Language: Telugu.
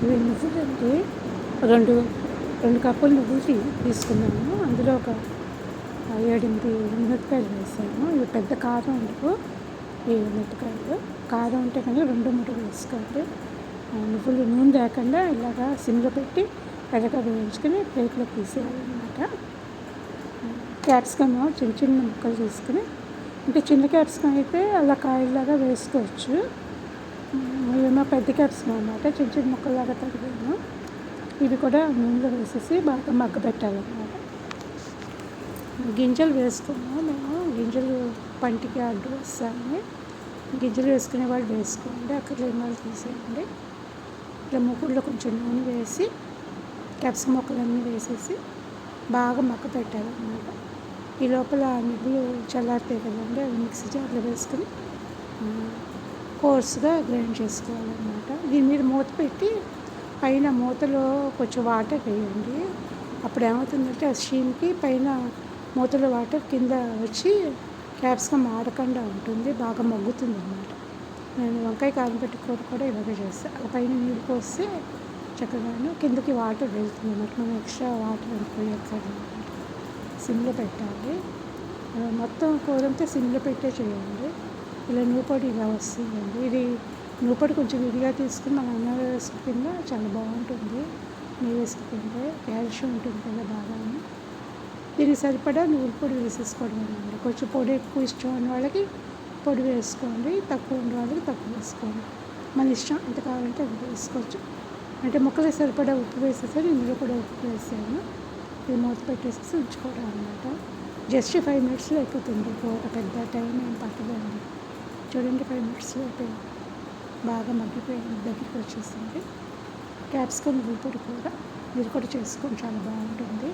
ఇవి నువ్వులండి. రెండు రెండు కప్పులు నువ్వులు తీసుకున్నాను. అందులో ఒక 7, 8 మిరపకాయలు వేసాను. ఇవి పెద్ద కారం ఉండవు ఈ మిరపకాయలు. కారం ఉంటే కనుక 2, 3 వేసుకోండి. నువ్వులు నూనె లేకుండా ఇలాగా సిమ్లో పెట్టి ఎర్రగా వేయించుకొని ప్లేట్లోకి తీసేయాలన్నమాట. క్యాప్సికమ్ చిన్న చిన్న ముక్కలు తీసుకుని, అంటే చిన్న క్యాప్సికమ్ అయితే అలా కాయల్లాగా వేసుకోవచ్చు. ఇవేమో పెద్ద క్యాప్సికమ్ అన్నమాట, చిన్న చిన్న ముక్కల్లాగా తరిగాను. ఇవి కూడా నూనెలో వేసేసి బాగా మగ్గబెట్టాలన్నమాట. గింజలు వేసుకున్నాము మేము. గింజలు పంటికి అడ్డు వస్తాయని గింజలు వేసుకునే వాళ్ళు వేసుకోండి, అక్కర్లేని వాళ్ళు తీసేయండి. ఇట్లా ముగ్గుల్లో కొంచెం నూనె వేసి క్యాప్సికమ్ ముక్కలన్నీ వేసేసి బాగా మగ్గ పెట్టాలన్నమాట. ఈ లోపల నువ్వులు చల్లారితే కదండి, అవి మిక్సీ జార్లో వేసుకుని కోర్స్గా గ్రైండ్ చేసుకోవాలన్నమాట. దీని మీద మూత పెట్టి పైన మూతలో కొంచెం వాటర్ వేయండి. అప్పుడు ఏమవుతుందంటే ఆ స్టీమ్కి పైన మూతలో వాటర్ కింద వచ్చి క్యాప్సికమ్ ఆడకుండా ఉంటుంది, బాగా మగ్గుతుంది అన్నమాట. నేను వంకాయ కారం పెట్టి కూర కూడా ఇలాగే చేస్తాను. ఆ పైన నీళ్ళు పోస్తే చక్కగాను కిందకి వాటర్ వెళ్తుంది అన్నమాట. మనం ఎక్స్ట్రా వాటర్ వెళ్ళిపోయక్కర్లేదు. సిమ్లో పెట్టాలి. మొత్తం కూర అంతా సిమ్లో పెట్టే చేయండి. ఇలా నూపొడి ఇలా వస్తుందండి. ఇది నూపొడి కొంచెం విడిగా తీసుకుని మన అన్నం వేసుకున్న చాలా బాగుంటుంది. నెయ్యి వేసుకుంటే క్యాల్షియం ఉంటుంది కదా బాగా. దీనికి సరిపడా నువ్వుల పొడి వేసేసుకోవడం అండి. కొంచెం పొడి ఎక్కువ ఇష్టం ఉన్న వాళ్ళకి పొడి వేసుకోండి, తక్కువ ఉన్న వాళ్ళకి తక్కువ వేసుకోండి. మన ఇష్టం ఎంత కావాలంటే అది వేసుకోవచ్చు. అంటే ముక్కలకి సరిపడా ఉప్పు వేసేసాను, ఇందులో కూడా ఉప్పు వేసాను. ఇది మూత పెట్టేసి ఉంచుకోవడం అన్నమాట. జస్ట్ 5 మినిట్స్లో అయిపోతుంది కూర, పెద్ద టైం ఏం పట్టదండి. చూడండి 5 మినిట్స్లో అయిపోయింది, బాగా మగ్గిపోయింది, దగ్గరికి వచ్చేసింది. క్యాప్సికమ్ నువ్వుల పొడి కూర మీరు కూడా చేసుకొని చాలా బాగుంటుంది.